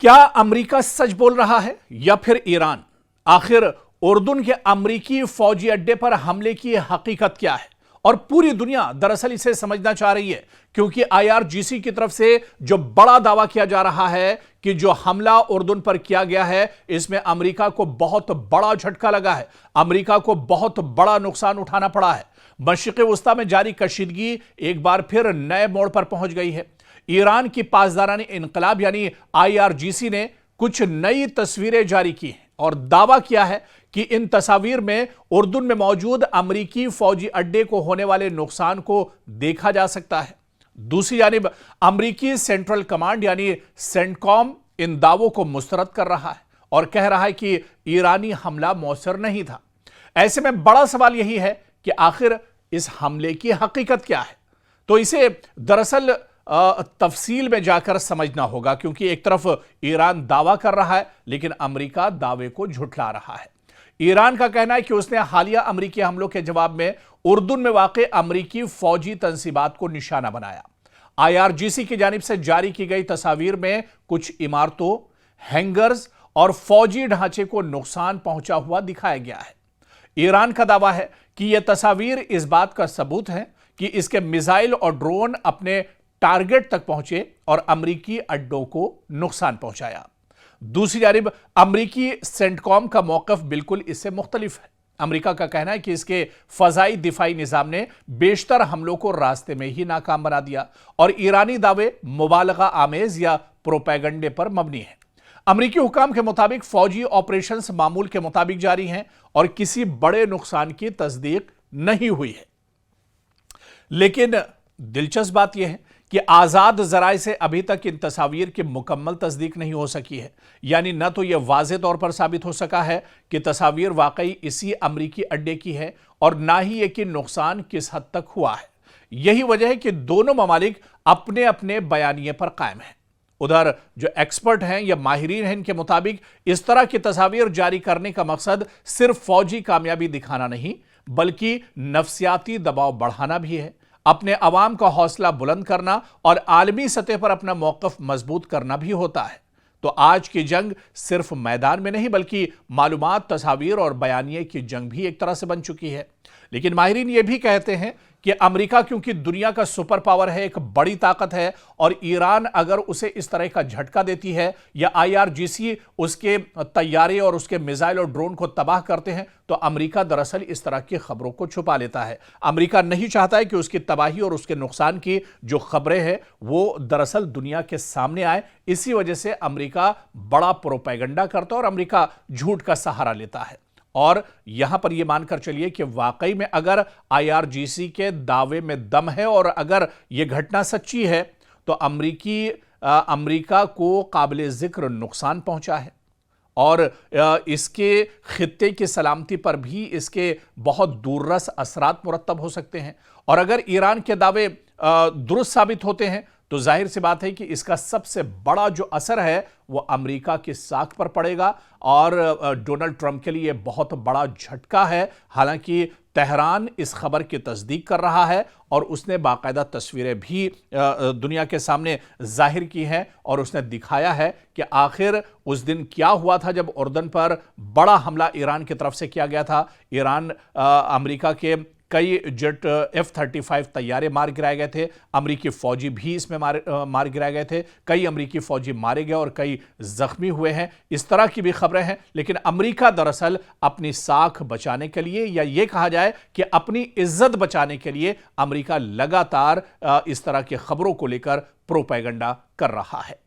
क्या अमेरिका सच बोल रहा है या फिर ईरान? आखिर उर्दून के अमेरिकी फौजी अड्डे पर हमले की हकीकत क्या है? और पूरी दुनिया दरअसल इसे समझना चाह रही है, क्योंकि आईआरजीसी की तरफ से जो बड़ा दावा किया जा रहा है कि जो हमला उर्दून पर किया गया है, इसमें अमेरिका को बहुत बड़ा झटका लगा है, अमेरिका को बहुत बड़ा नुकसान उठाना पड़ा है। मशरिक़ वस्ता में जारी कशीदगी एक बार फिर नए मोड़ पर पहुंच गई है। ईरान की पासदारानी इनकलाब यानी आईआरजीसी ने कुछ नई तस्वीरें जारी की हैं और दावा किया है कि इन तस्वीर में उर्दून में मौजूद अमेरिकी फौजी अड्डे को होने वाले नुकसान को देखा जा सकता है। दूसरी जानिब अमेरिकी सेंट्रल कमांड यानी सेंटकॉम इन दावों को मुस्तरद कर रहा है और कह रहा है कि ईरानी हमला मौसर नहीं था। ऐसे में बड़ा सवाल यही है कि आखिर इस हमले की हकीकत क्या है। तो इसे दरअसल तफसील में जाकर समझना होगा, क्योंकि एक तरफ ईरान दावा कर रहा है लेकिन अमेरिका दावे को झुठला रहा है। ईरान का कहना है कि उसने हालिया अमेरिकी हमलों के जवाब में उर्दून में वाक़ अमेरिकी फौजी तंसीबात को निशाना बनाया। आईआरजीसी की जानिब से जारी की गई तस्वीर में कुछ इमारतों, हैंगर्स और फौजी ढांचे को नुकसान पहुंचा हुआ दिखाया गया है। ईरान का दावा है कि यह तस्वीर इस बात का सबूत है कि इसके मिसाइल और ड्रोन अपने टारगेट तक पहुंचे और अमेरिकी अड्डों को नुकसान पहुंचाया। दूसरी जानिब अमेरिकी सेंटकॉम का मौकफ बिल्कुल इससे मुख्तलिफ है। अमेरिका का कहना है कि इसके फजाई दिफाई निजाम ने बेशतर हमलों को रास्ते में ही नाकाम बना दिया और ईरानी दावे मुबालगा आमेज या प्रोपेगंडे पर मबनी है। अमेरिकी हुकाम के मुताबिक फौजी ऑपरेशंस मामूल के मुताबिक जारी हैं और किसी बड़े नुकसान की तस्दीक नहीं हुई है। लेकिन दिलचस्प बात यह है कि आज़ाद ज़राए से अभी तक इन तस्वीर की मुकम्मल तस्दीक नहीं हो सकी है, यानी न तो यह वाज़े तौर पर साबित हो सका है कि तस्वीर वाकई इसी अमेरिकी अड्डे की है और ना ही यह कि नुकसान किस हद तक हुआ है। यही वजह है कि दोनों ममालिक अपने अपने बयानिए पर कायम हैं। उधर जो एक्सपर्ट हैं या माहिरीन हैं, इनके मुताबिक इस तरह की तस्वीर जारी करने का मकसद सिर्फ फौजी कामयाबी दिखाना नहीं बल्कि नफ्सियाती दबाव बढ़ाना भी है, अपने अवाम का हौसला बुलंद करना और आलमी सतह पर अपना मौकफ मजबूत करना भी होता है। तो आज की जंग सिर्फ मैदान में नहीं बल्कि मालूमात, तस्वीर और बयानिए की जंग भी एक तरह से बन चुकी है। लेकिन माहिरीन ये भी कहते हैं कि अमेरिका क्योंकि दुनिया का सुपर पावर है, एक बड़ी ताकत है, और ईरान अगर उसे इस तरह का झटका देती है या आईआरजीसी उसके तैयारे और उसके मिसाइल और ड्रोन को तबाह करते हैं, तो अमेरिका दरअसल इस तरह की खबरों को छुपा लेता है। अमेरिका नहीं चाहता है कि उसकी तबाही और उसके नुकसान की जो खबरें हैं वो दरअसल दुनिया के सामने आए। इसी वजह से अमेरिका बड़ा प्रोपेगेंडा करता है और अमेरिका झूठ का सहारा लेता है। और यहां पर यह मानकर चलिए कि वाकई में अगर आईआरजीसी के दावे में दम है और अगर यह घटना सच्ची है तो अमेरिका को काबिल जिक्र नुकसान पहुंचा है और इसके खित्ते की सलामती पर भी इसके बहुत दूररस असरात मुरत्तब हो सकते हैं। और अगर ईरान के दावे दुरुस्त साबित होते हैं तो जाहिर सी बात है कि इसका सबसे बड़ा जो असर है वो अमेरिका की साख पर पड़ेगा और डोनाल्ड ट्रंप के लिए बहुत बड़ा झटका है। हालांकि तेहरान इस खबर की तस्दीक कर रहा है और उसने बाकायदा तस्वीरें भी दुनिया के सामने जाहिर की हैं और उसने दिखाया है कि आखिर उस दिन क्या हुआ था जब उर्दून पर बड़ा हमला ईरान की तरफ से किया गया था। ईरान अमेरिका के कई जेट F-35 तैयारे मार गिराए गए थे, अमेरिकी फौजी भी इसमें मार गिराए गए थे, कई अमेरिकी फौजी मारे गए और कई जख्मी हुए हैं। इस तरह की भी खबरें हैं। लेकिन अमेरिका दरअसल अपनी साख बचाने के लिए या ये कहा जाए कि अपनी इज्जत बचाने के लिए अमेरिका लगातार इस तरह की खबरों को लेकर प्रोपेगेंडा कर रहा है।